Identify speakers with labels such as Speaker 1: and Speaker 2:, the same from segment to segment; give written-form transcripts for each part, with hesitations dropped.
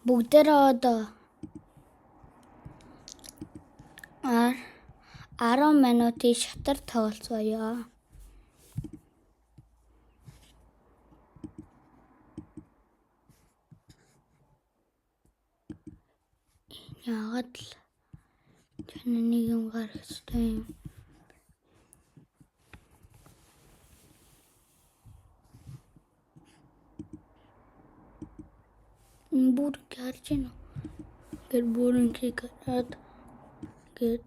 Speaker 1: Бүгдээрээ одоо 10 минутын шатар тоглоцгоё. Яагаад л таны нэг юм гарах ёстой юм. Бүр гарч ийн. Гэр бүрэнхийг гараад гээд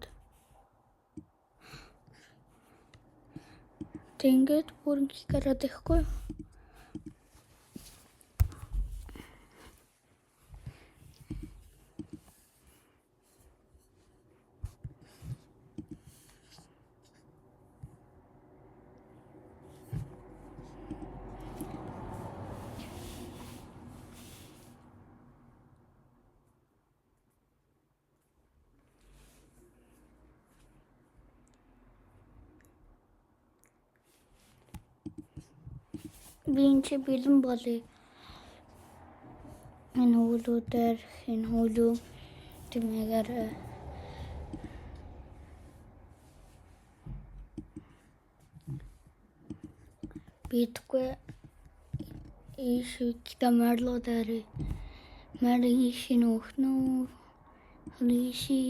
Speaker 1: тэгээд бүрэнхийг гараад ихгүй. Би энэ чи бэлэн болъё. Энэ хуулиудаар энэ хуулиу тэмээгээр битгүй ишиг тамарлуудаар мариши нөхнөө лиши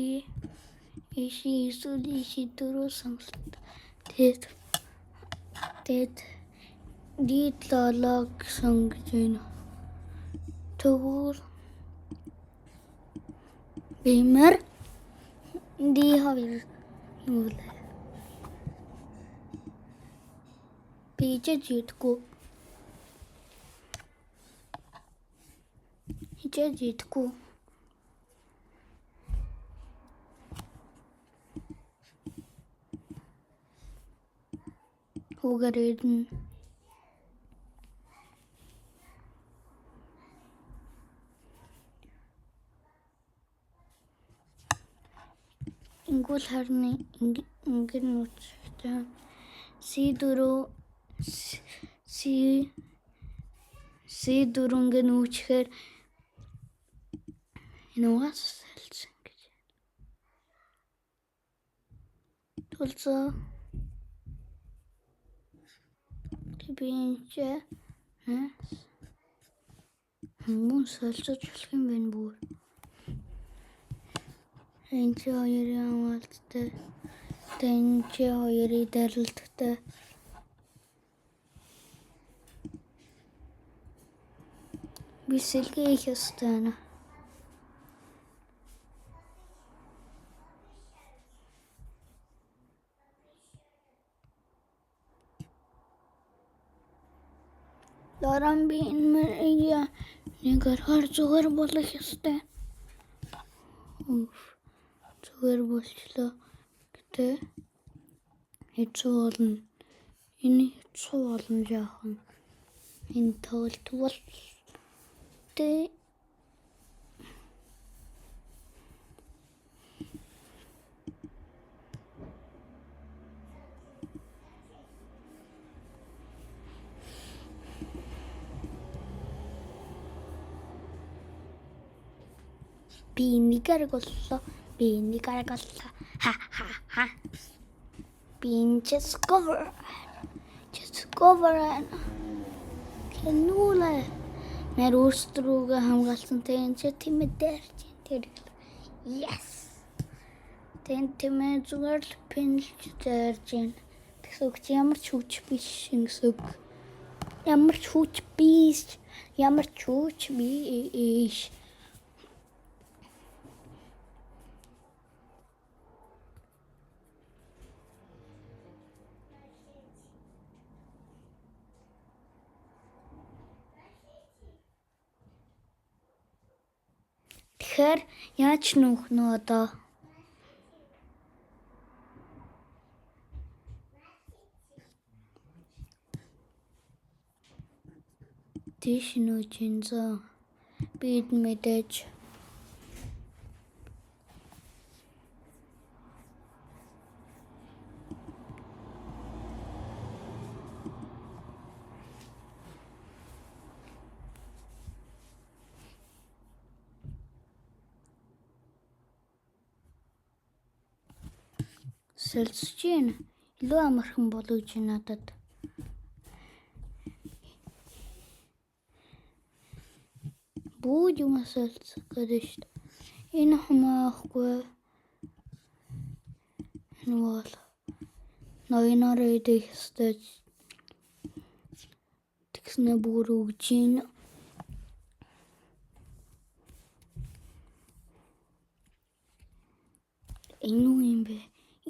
Speaker 1: лиши дөрөв сонголт. Тэд дидлог сонгож байна. Тэгвэл бимэр ди хоёр юу вэ? Пичэжитку. Хичэжитку. Хугаридэн. Ингүүл харны ингэр нүцтэй C4 ингэ нүчхээр энэ угаас салсан гэж. Тулцаа бинчэ мөн салцаж болох юм байна бүр. Энэ ч хоёрын амлалттай. Энэ ч хоёрын дарилттай. Би сэлгээ их ёстой байна. Дараа би энэ нэг аргаар зүгээр болох ёстой. Зүгээр болчлоо. Гэтэ хэцүү болно. Энэ хэцүү болно жаахан. Энэ тоглолтвол би нэг аргаллаа. Ха ха ха. Би just cover. Кэнүүлэ. Нэр өөрсдрүүгээ хамгаалсан тэн чи тэмэдэр чи тэр. Yes. Тэн тэмээ зүгээр л пинлж зарж байна. Тэгсүг чи ямар ч хүч биш ингэсүг. Ямар ч хүч биш. Тэгэхээр яаж нүүх нь одоо? Тийш нүүж инзаа. Бид мэдээж сэлсэж байна. Илүү амархан болов чи надад. Бүүд юм сэлсэх гэдэг шүү дээ. Энэ хамаахгүй. Энэ бол ноёноор идэх ёстой. Тэгснэ бүр өгж ийн. Энэ юм бэ?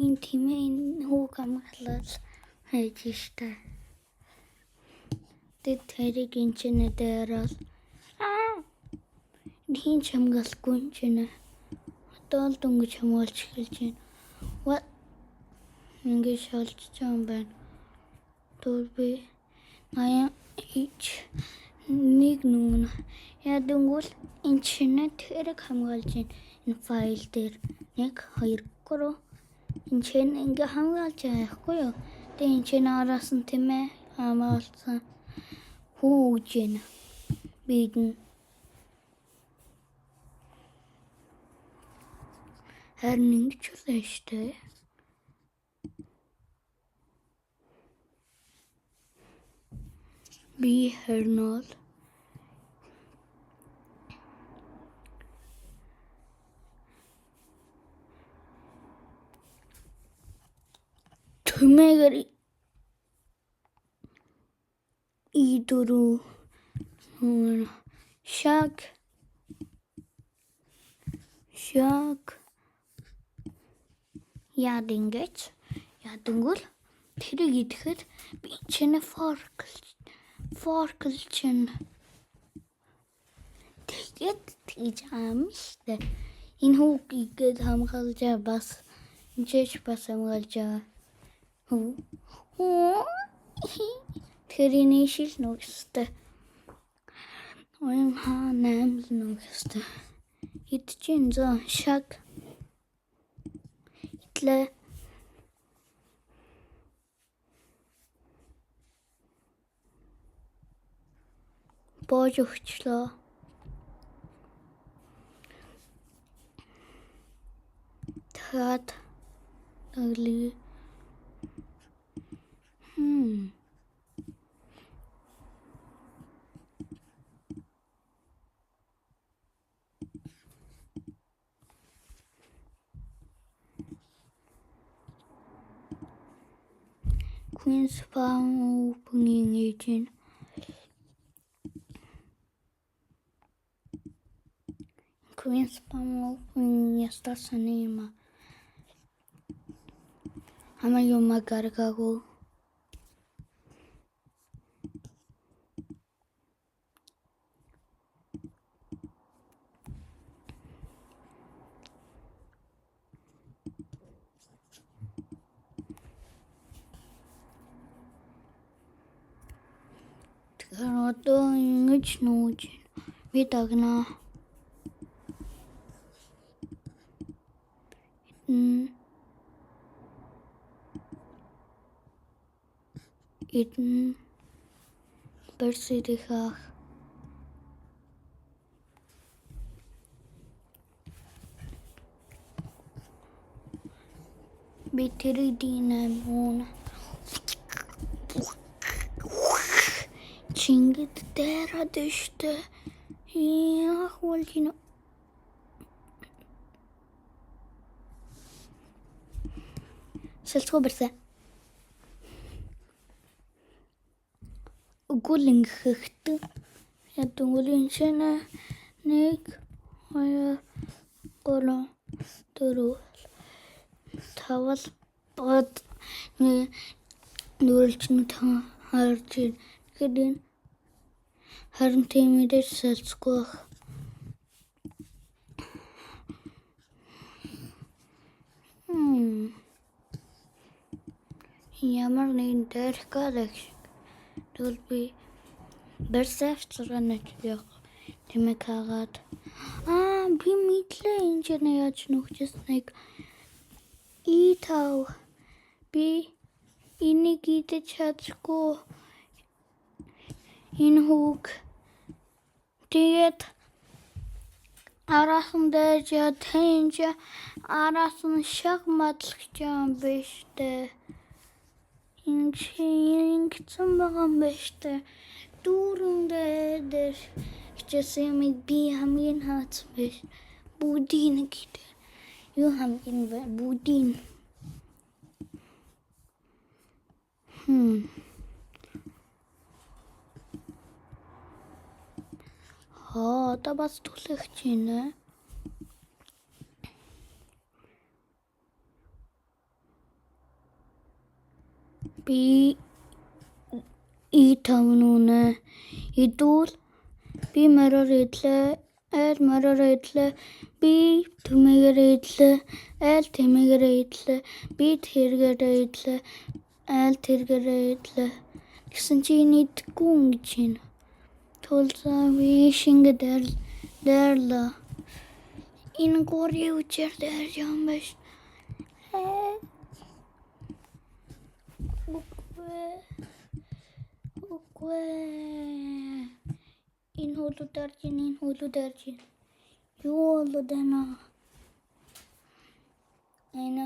Speaker 1: Энэ тимээ энэ хүүг хамгаалал хайж штэ. Тэд тэрийг ин чинь дээрэл. Хин ч хамгаалахгүй юм чинь. Одоо л дөнгөж хамгаалж эхэлж байна. What? Ингээд шалж чам байна. Төрби. Аяа ич нэг нүн. Яа дөнгөл ин чинь тэрийг хамгаалж байна. Энэ файл дээр 1 2 3 энэ чинь ингээ хамгаалж байхгүй юу? Тэгээ энэ чинь араас нь тэмээ хамгаалсан хөөж байна. Бидэн харин ингэж үлээ штэ. Би хэрнол төмөгөр идүрү шаг ядангул тэрийг идэхэд би чинь форкл чинь тэгээд тийж аам штэ. Энэ хүүгийг хамгаалж бас инжиж бас хамгаалж тэрний шил нүгстэй. Оюун хаанам нүгстэй. Идчихэн зөө шаг итлээ. Боож өгчлөө. Тэгэхэд нагли. Queen's Farm opening agent. Queen's Farm opening ястасан юм. Ама юм гаргаагүй. Одоо ингэж нүүж би дагнаа. Идэн берсидихах би тэридинэ мөн чингэд дээрад штэ. Яах вэ гинэ? Сэлцгөө бэрсэ. Гүлэнгхэхт ядungulin шинэ 1 2 3 4 тавал бод нүрэлчнүүд харж ирэхэд харин тиймээс сэлцгүй. Ямар нэгэн дээрх гэдэг тэгвэл би берсэвчрэнэж яг тэмэг хагаад би мэдлээ энэ ч яаж нүгчснэг итав би энийг идэж чадахгүй энэ хүүг тэгээд Араас нь дэж тэнж араас нь шаг мадлах юм биш дээ. Ингэсэн байгаа юм биш дээ. Дүүрэн дээр хичээсэн юмыг би хамгийн хаацсан биш. Бүгдийг гэдэг. Юу хамгийн бэ? Бүгдийг. Одоо бас түлхэж байна. Би итамнуна идул би мараар идлээ айл мараар идлээ би түмэгээр идлээ айл тэмэгээр идлээ би тэргээр идлээ айл тэргээр идлээ гэсэн чи нийтгүй ингэж байна. Тулзаа би шингэ дэрла энэ гори үчир дээр юм биш. Үгүй. Энэ хөлөө дэржин. Юу болоод байна? Энэ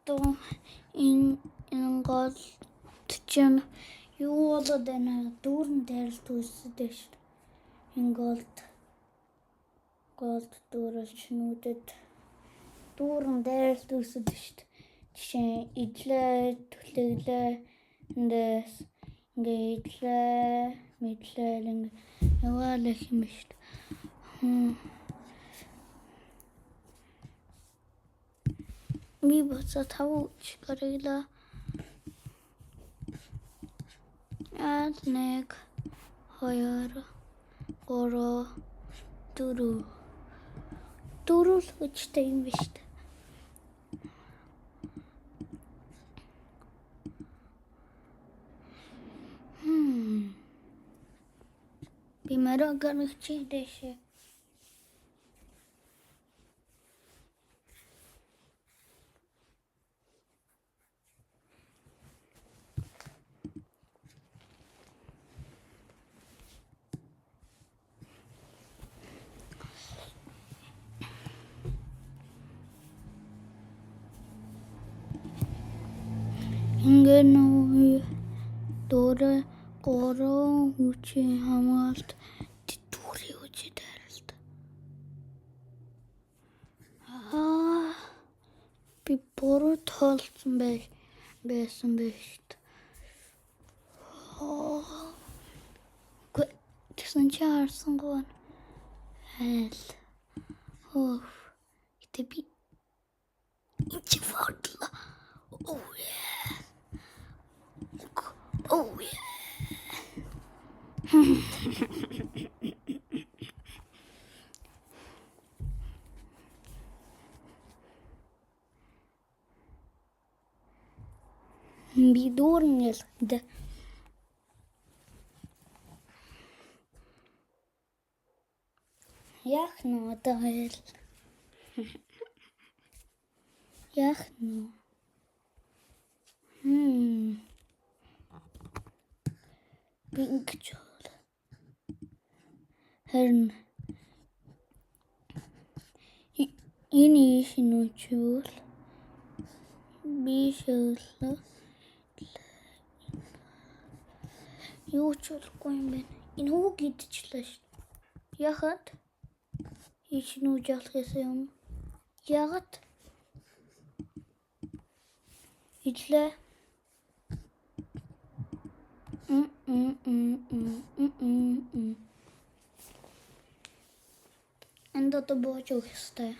Speaker 1: то энэ гол чинь юу болоод байна? Дүүрэн дээрл төсөдөө шүү. Энэ голд дүүрэлчнүүдэд дүүрэн дээрл төсөдөө шүү. Жишээ идлээ түлэглээ эндээс ингээ идлээ мэдлээ ингээ яваалах юм шүү. Би бацаа тавууч гарыла. Нэг хоёр гурав дөрөв хүчтэй юм биш үү? Би мараа гарах чи дэшээ. Ингээ нөө дөрөв гурав хүчи хамгаалт дүүрээ үчи дайралт. Би буруу тоолсон байсан биш. Тэгсэн чи харсан гоо. Айл. Гэтэ би чи фортла. Oh yeah. Би дүүрэн ялгад. Яах нь одоо хэл. Яах нь. Бинкчол. Харин энэ шинүүчүүл бишэлээ. Юу ч болохгүй юм байна. Энэ хүүг идчихлээ шүү. Яхад ичнүүж ялах юм. Ягат идлээ. Эндото боож өгөхтэй.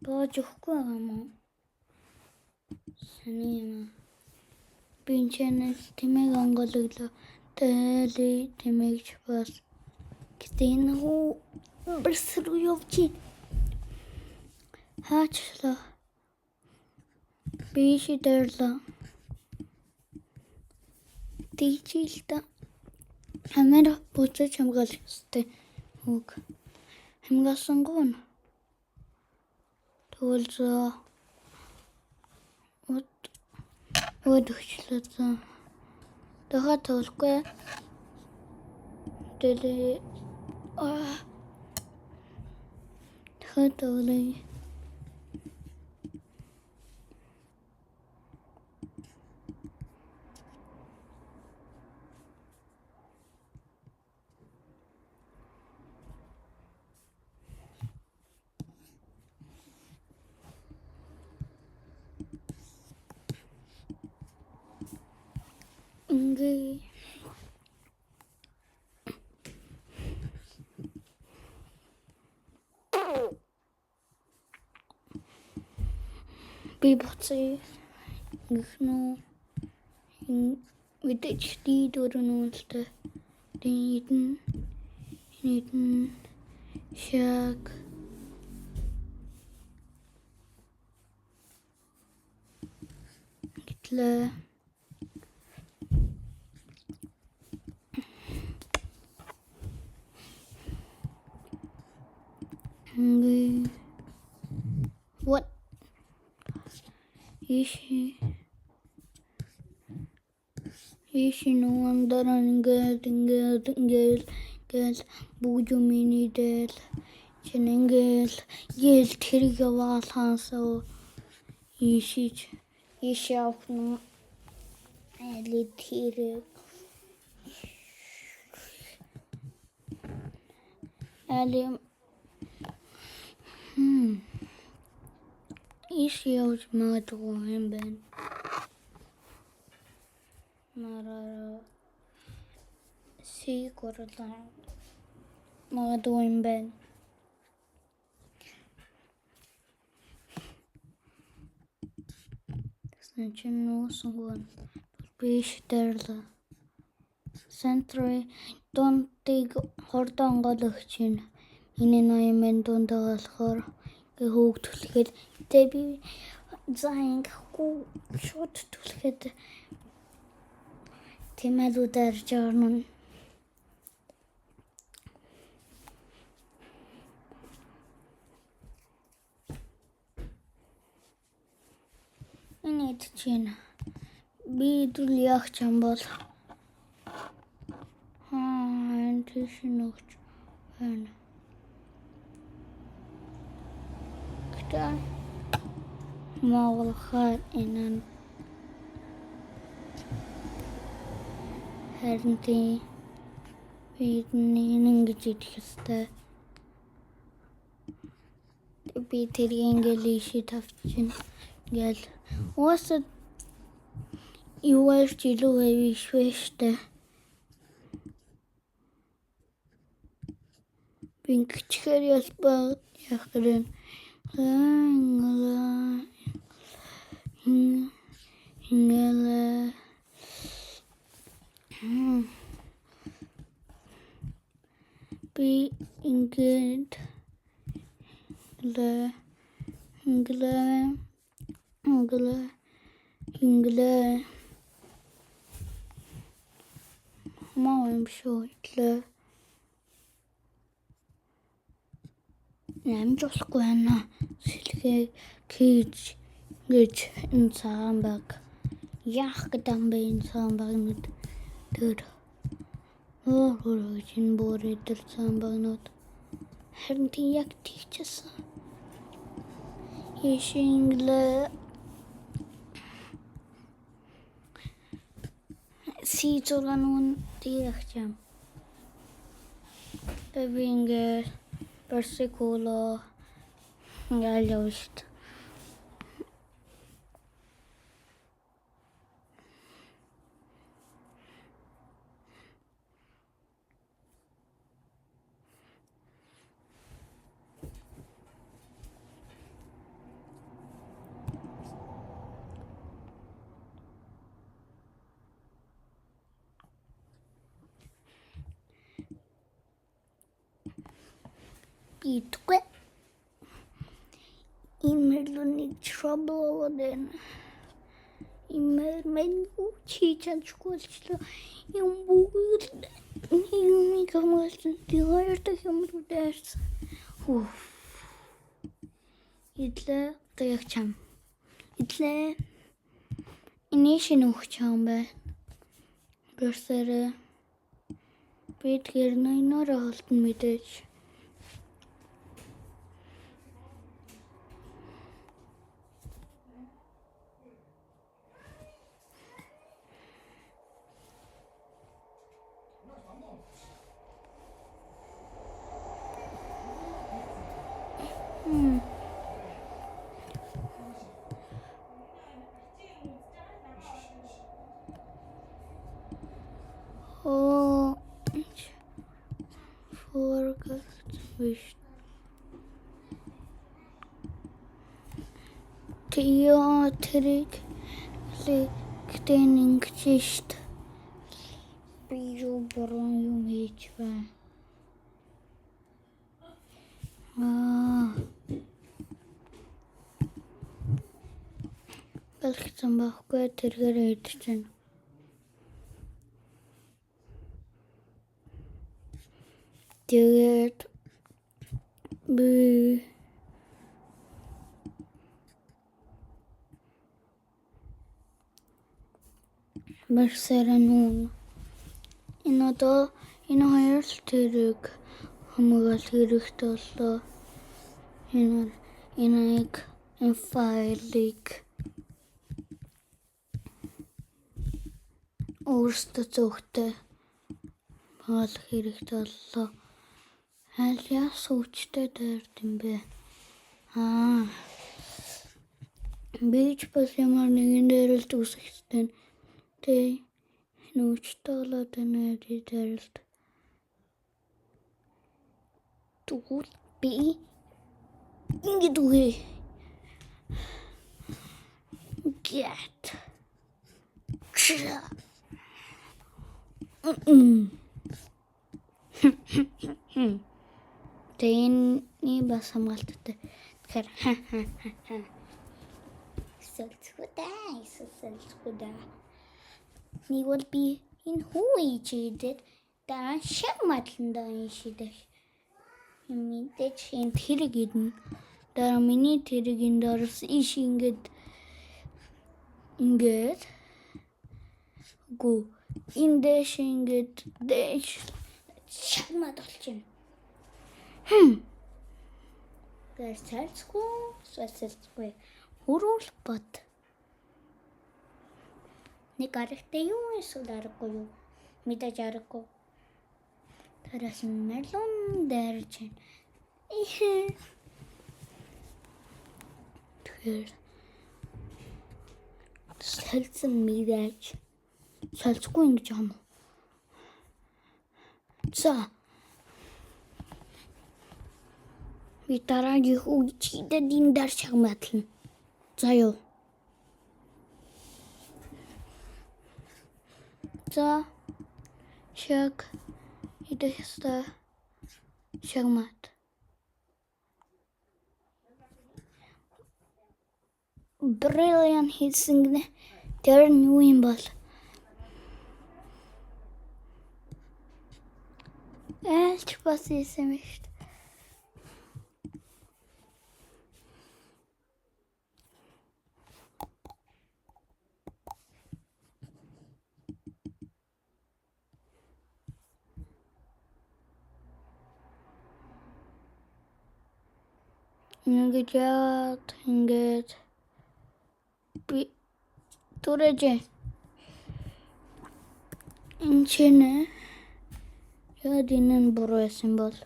Speaker 1: Боож өгөхгүй юм уу? Саний юм. Бинчэнэс тэмэг ангологлоо. Тэли тэмэгч бас. Гэтэн хүү бэрсрүү явчи. Хаачлаа. Биши дэрла. Тийчилта. Хамера буцаж хамгаалах ёстой. Үг. Хамгаалсан гоо. Тулзаа. Вот өчлөөсөн. Дахиад тоглохгүй. Дэлээ Хөдөлгөөн. Ингээ би буцаа гихнүү мэдээж дөрөнүүлтэй нийтэн шаг гэтлээ ингээ what Иши нуандаран ингээл бүгд юм инидэл чин ингээл гэл тэрэг яваалхаасаа иши авах али тэрэг али иши явж магадгүй юм байна. Мараа сигурлаа магадгүй юм байна. Тэсэн чинь нуусан биш дэрла центры донтыг хордон голох чинь энэ ноёмын дундаа болохоор хөөгдөлөхөд тэ би заангахгүй шууд түлхэд Тэмэлүүдээр жорнон энэ чинь би дүүл яг ч юм бол энтэшнөгч байна. Гэтэ маавлахаар энэ харин тийм бидний ингэж идэх ёстой. Би тэр ингээл иши тавьчихна. Ингээл уусаа юу ч илүү вишвэштэй. Бинкчээр ялбаа яхрын. Ингээл би ингээд инглээ маам шотлээ намжуулахгүй байна. Сэлгээ кэж гэж энэ цагаан баг яах гэдэг юм бэ энэ цагаан багнууд тэр чин бороо тэр цагаан багнууд харин тийм яг тийчсэн. Ишинглээ сижуланун диахчам эвинге персикуло галёшт Итгэ имэрлүний trouble then имэрмен чичанчгуулчлаа юм бүгд юм камалсан дээртэй юм дээрс итлээ таягчам итлээ инишин өгчам бай гэрсэрэ Би тэгэхээр ноёноор холтон мэдээж. Оо. Forgot wish. Театрик лэгтэн ингэж штт. Би юу буруу юм хийж байна. Балхсан байхгүй тэргээр идэж байна. Тэгээд би Барселона энэ хоёр л тэрэг хамгаал хэрэгтэй боллоо. Энэ файлыг өөрсдөө зөвхөн хаал хэрэгтэй боллоо. Аль сүүчтэй дээрд юм бэ? Бич бас ямар нэгэн дээр л үсэхтэй. Тэ нүүчтэй болоод байна дээрд. Тэгвэл би ингэж үгүй. Get. Тэний бас хамгаалттай. Тэгэхээр сэлцгүүдээ. Нэг бол би энэ хүү ичээд дараа шагматландаа ишидэх. Мэдээж энэ тэрэг идэн. Дараа миний тэрэгийн дээрс иш ингээд гоо энэ дэш ингээд дэш шагмат болчихно. Сэлцгүй. Хурул бат. Нэг аргатай юу эсвэл аргагүй юу? Мэдээж аргагүй. Тараас нь мелон дээрж байна. Тэгэхээр сэлцэн мэдээж. Сэлцгүй ингэж юм. За. Би дараагийн үгчидэд энэ дээр шагматлна. За юу. За. Шаг. Идэхтэй. Шагмат. Brilliant хийсэн гэнэ. Тэр нь юу юм бол? Альч бас хийсэн юм шүү дээ. Ингээд би түрэж энэ чинь яд энэ буруу байсан бол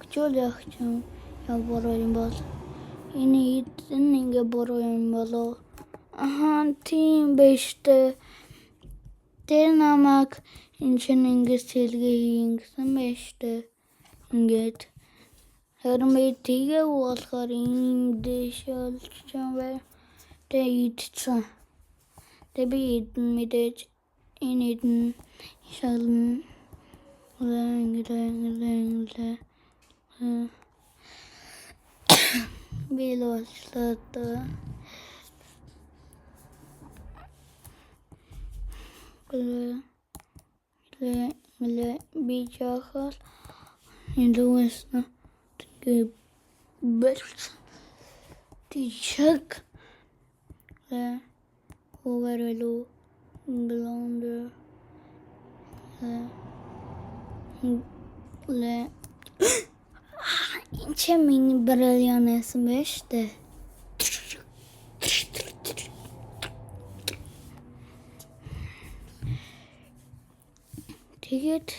Speaker 1: гчүүл яах юм буруу юм бол энэ ингээ буруу юм болоо тийм биш тэ намайг энэ чинь ингээ сэлгээ хийсэн биш тэ ингээд харин би тэгээ болохоор ийм дэш олж юм байна. Тэ идсэн. Тэ би мэдээж энэ идэн шалн лэнглэ билослот лэ бичахал индуэсна бэлс тишак лэ overall blonde Энэ ч миний бриллиант биш үү? Тэгээд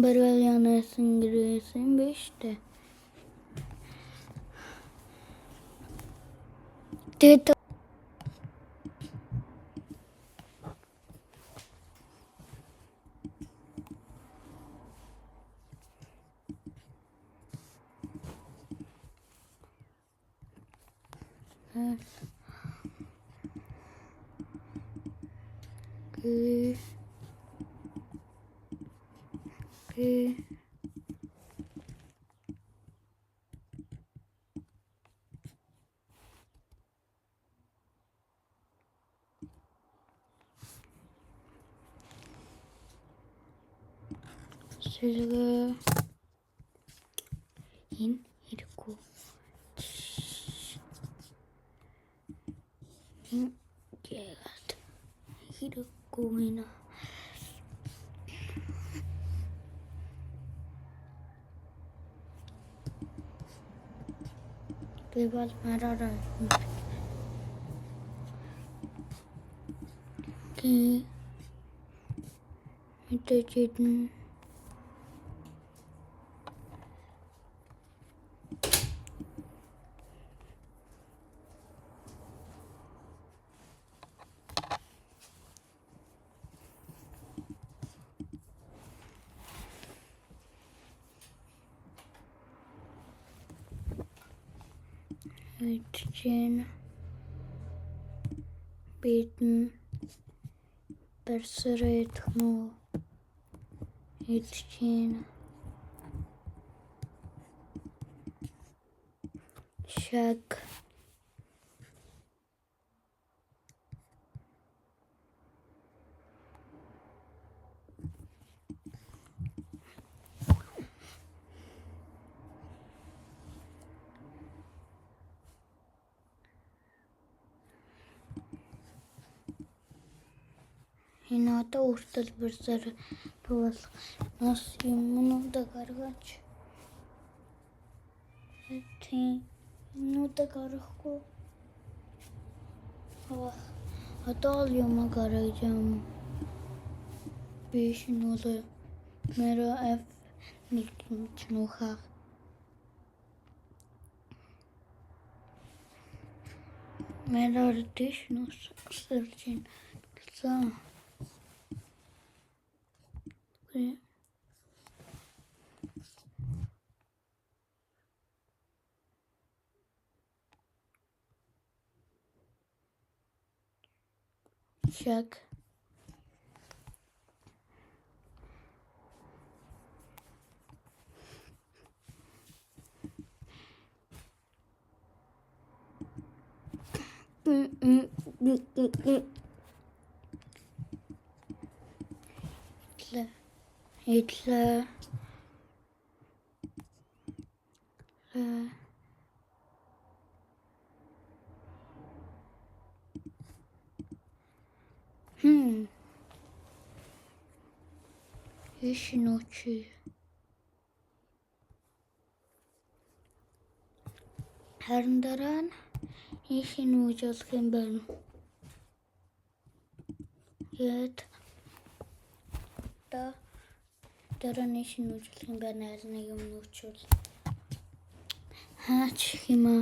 Speaker 1: бриллиант гэрээсэн биш үү? Тэгээд Сэлгэ энэ хэрэггүй. Тэгээд хэрэггүй нэ. Тэгвэл мараарай. Мэдээж Эдгээр бидэн берсэрэт муу эдгээр шаг энэ одоо үртэл берсэр бол нас юмнуудаа гаргаж тийм юмнуудаа гаргахгүй одоо юм гаргаж юм биш нүлэ мэро F нэг нухаа мэро дэш нус сэрчин за check It's Ищи ночи. Харин дараа нь ищи нууж болох юм байна. Яд дараа нь ищи нууж болох юм байна. Аль нэг юм нуучвал хаач химаа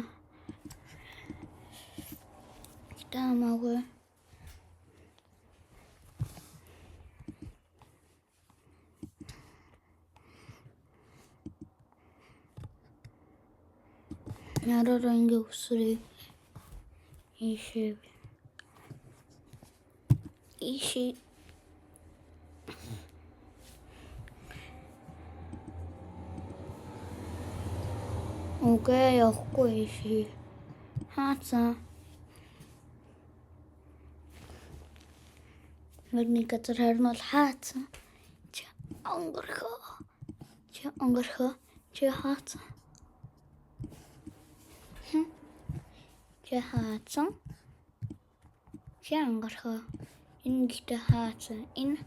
Speaker 1: таамаагүй. Нараараа ингээ өсрэй. Иши. Окей, явахгүй иши. Хаацаа. Нэг газар харин бол хаацаа. Чи онгорхоо. Чи хаацаа. Чи хаацаа. Чи онгорхоо. Энэ гэхдээ хаацаа. Энэ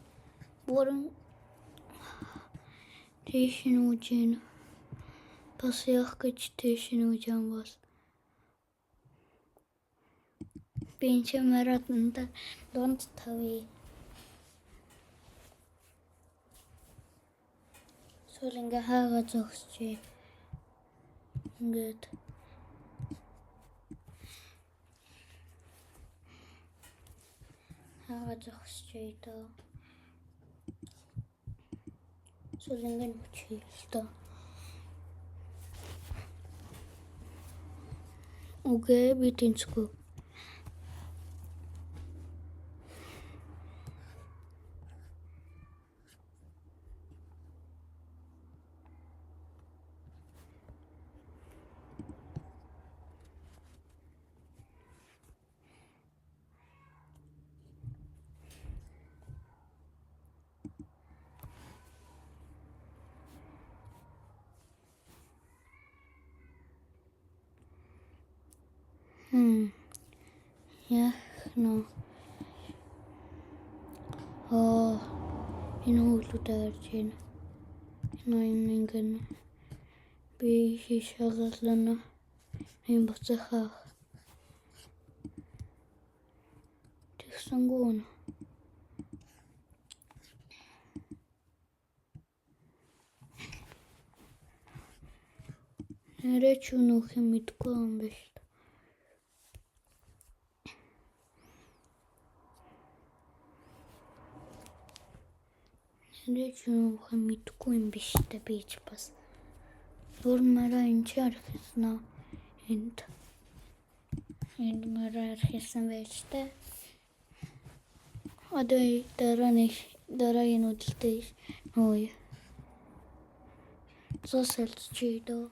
Speaker 1: бүрэн Тийш нүүж ийн. Бас явах гэж тийш нүүж юм бол. Би энэ маратонд дунд тавья. Сүүл ингээ хаагаа зогсчээ. Ингээд. Хаагаа зогсчээ дөө. Сүүл ингээ нүчээ л дөө. Окей, би тэнцгүй. Яах нөө. Энэ хөлүүд аварч байна. Энэ ингэн би шишагална. Энэ буцахаа. Тэгсэнгүүн. Нэрээ ч өнөөх юм мэдгүй юм биш. Нэрээ ч өнөөх юм мэдгүй юм биш та би ч бас. Бүрмээрээ энэ ч архиснаа. Энд мөрөө архисан байж та. Одоо дараагийн үдэлтэй нөө. Зосэлж чийдөө.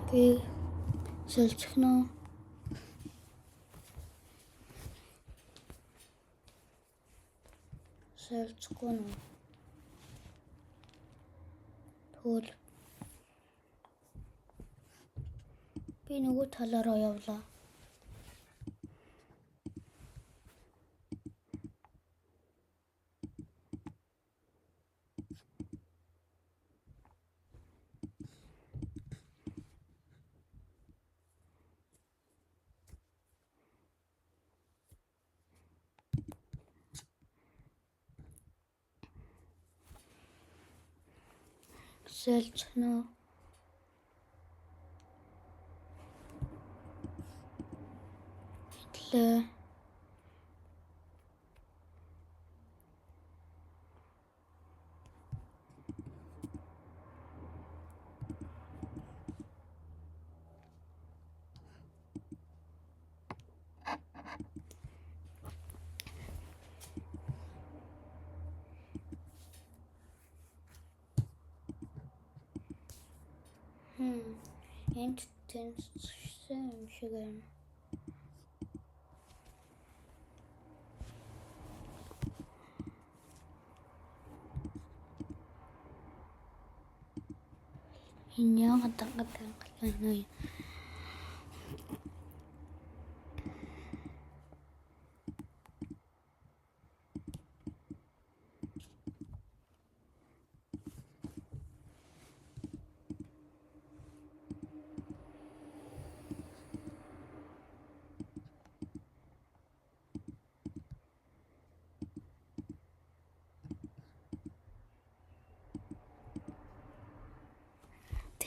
Speaker 1: Би сэлчихнэ. Сэлчихгүй нэ. Тэгвэл би нөгөө талаараа явлаа. Сэлчихнэ. Итлээ. Энд тэнцсэн юм шиг байна. Энэ яагаад ангалаа нөө.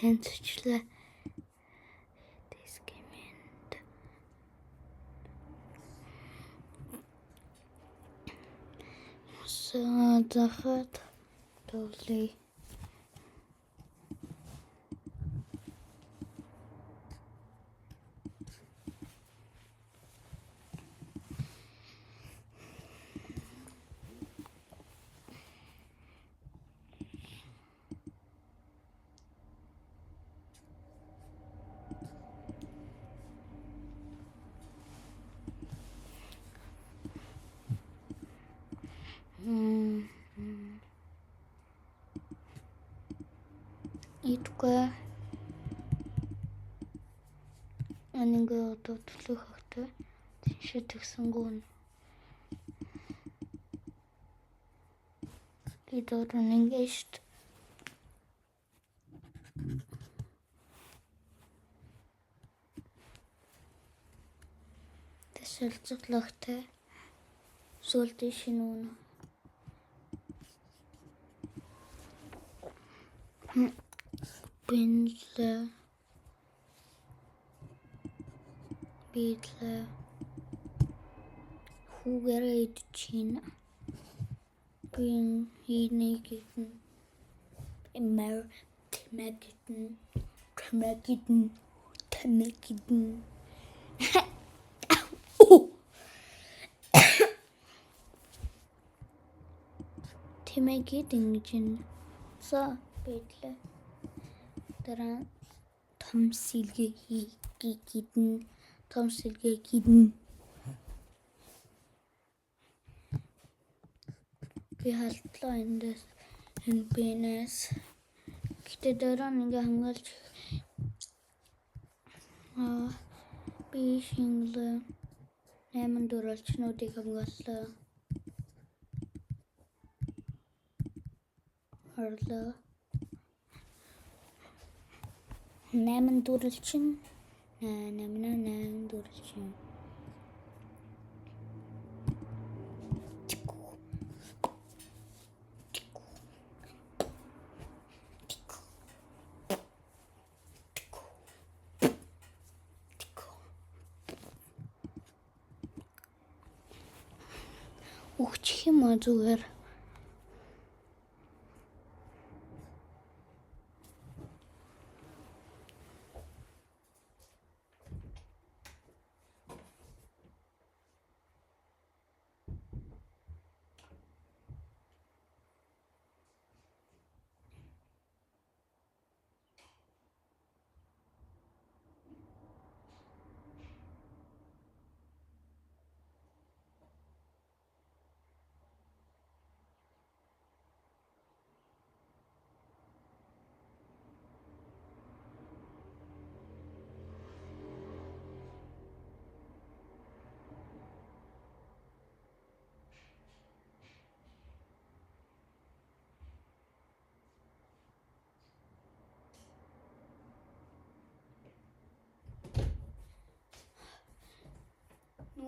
Speaker 1: Тэнцчлээ. Дискимент. Захад төвлөе. Идгүй. ингээ одоо төлөх хагтай тийш тэгсэнгүү идоор ингээ штт тэсэлцлэгтэй сүлдэ шинүүн бидлэ хүүгээрээ идчихин бин хийнийг эмэр тэмэгдэн тэмэгдэн гэж за бидлэ дараа том сэлгээ гидэн би халтлаа эндээс энэ пенес гэтээ дараа ингээ хамгаалж би шинглээ 8 дөрөлчнүүдийг хамгааллаа орлоо 8 дөрөлчин 8 дөрөлчин өгчих юм аа зүгээр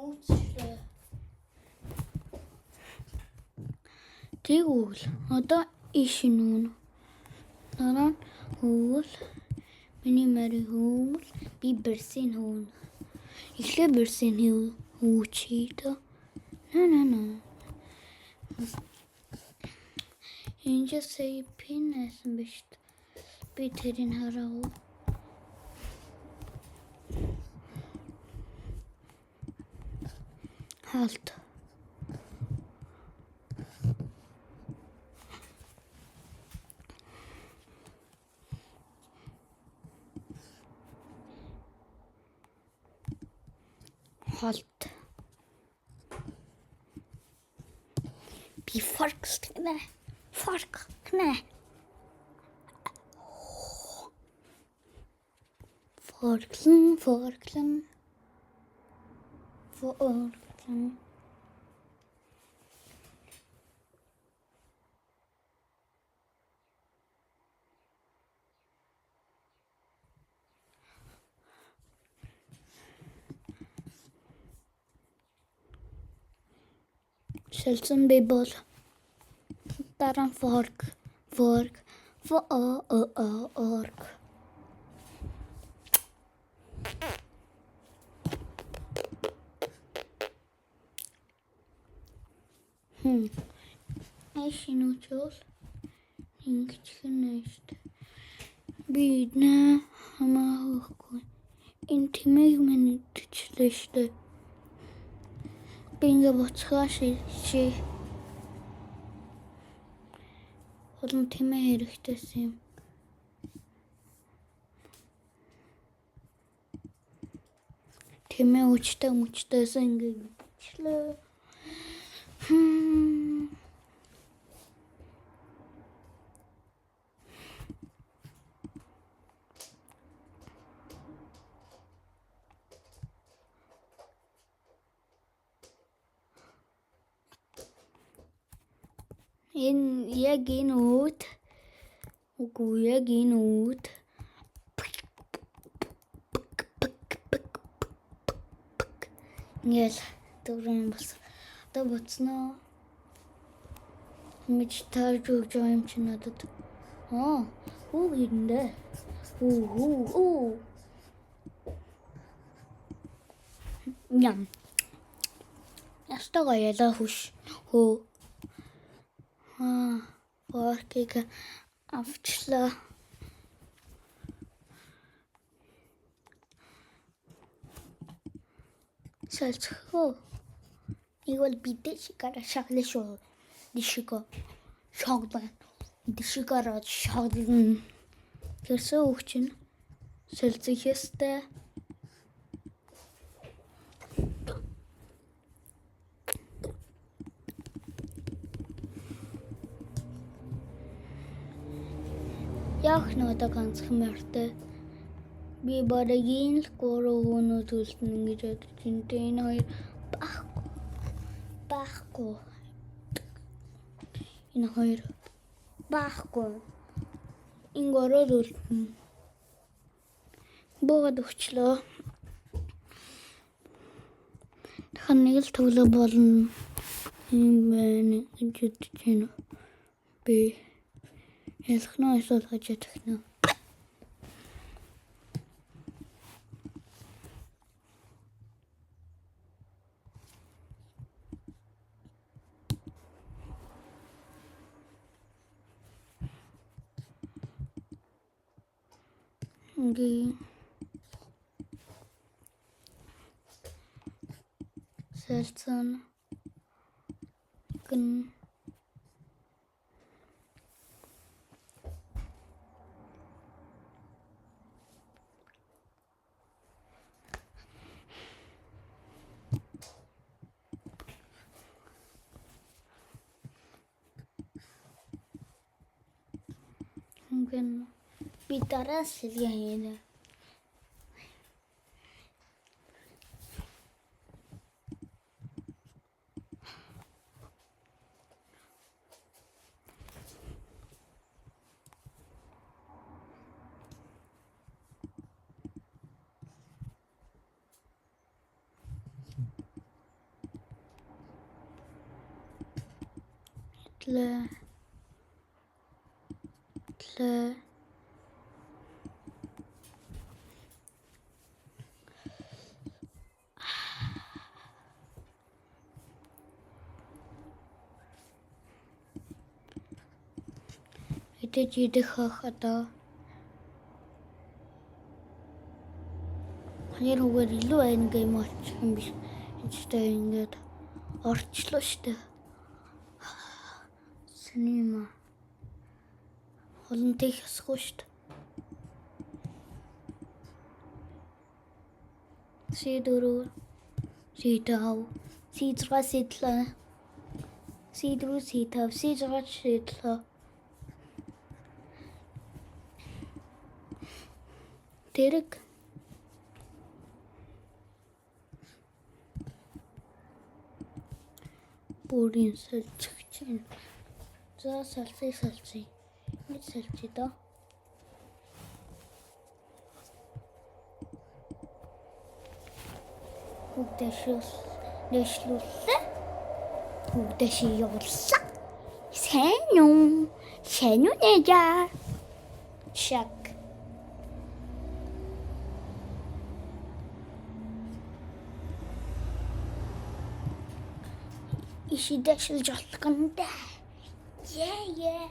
Speaker 1: нууцлаа тэгвэл одоо ишинүүн дараа хөвөл миний мэри хөвөл би берсин хөвөн эхлээ берсин хөвчийдэ на энэ сая пинэсэн биш би тэрийг хараа халт би фаркнэ форклэн Шэлсэн би бол дараа форк Эшинүүчүүл ингэчихэн нэшт би нэ хамаагүй энэ тэмээг минь идчихлээ штэ би ингээ буцхаа ши олон тэмээ хэрэгтэйсэн юм тэмээ үчтэйсэн ингээ идчихлээ Яг энэ үүд. Үгүй яг энэ үүд. Ингээл дөрөв бас. Одоо буцнаа. Мэдж тааж өгч юм чи надад. Үгэндээ. Ням. Ястаа яла хүш. Поркийг авчлаа. Салцхоо. Игэл бидээ шикара шаглашоо. Дишико. Шогдан. Дишикара шогдан. Тэрсээ өгчин. Салцх ястай. Яах надад ганцхан мөртэй. Би барагийн л 3 өнөө төлтөн гэж бодож энэ хоёр баахгүй. Энэ хоёр баахгүй. Энэ гороо төлтөн. Богод өгчлөө. Дахин нэг л төглөө болно. Юм байна гэж бодож байна. Би ялхнаа эсвэл гэж тахна. Окей. Салцсан. Гэн би дараа сэлгэн. Тлээ. Итэж идэх одоо ханьяар үгээр илүү айн гейм олчих юм биш. Эцтэй ингээд орчлоо штэ. Снима. Олон тех ясгүй штэ. C4, C5, C6, C7, C4, C5, C6, C7. Тэрэг бүрийн салцах чинь. За салцъя. Нэг салцъя доо. Дэшлүүлээ. Дэши явуулсан. Сайн уу нээжаа. Шак. Иши дэшилж олгондаа. Yeah.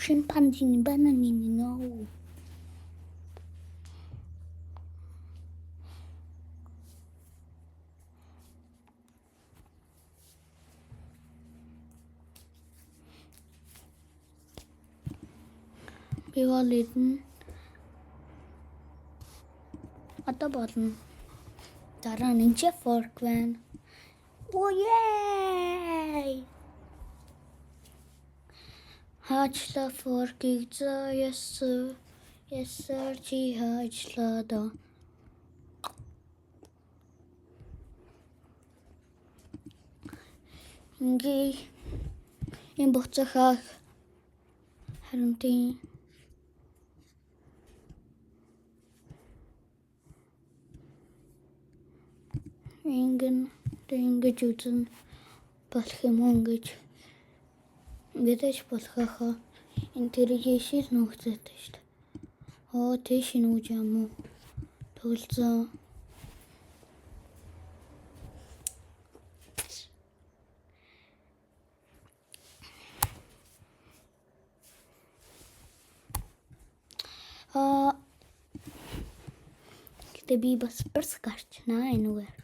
Speaker 1: Шимпанзini бананini no. Биолидэн одоо болно. Дараа нь fork байна. Oh yay! Хаачлаа fork-ийг заяасан. Yes sir чи хаачлаа доо. Ингээ энэ буцахаа харин тийм ингэж үзэн болох юм уу ингэж болох хаа энэ тэрийшэл нөхцөлтэй шүү дээ. Оо тийш нүүж юм уу? Төлзөө. Гэтэ би бас барс гарчнаа энэгээр.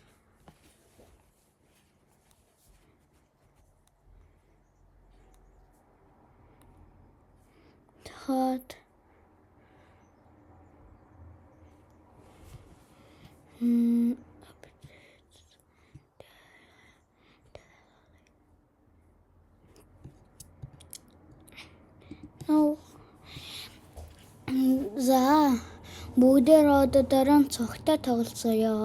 Speaker 1: Хот За бүгдээр одоо дараа нь цогтой тоглолцооё.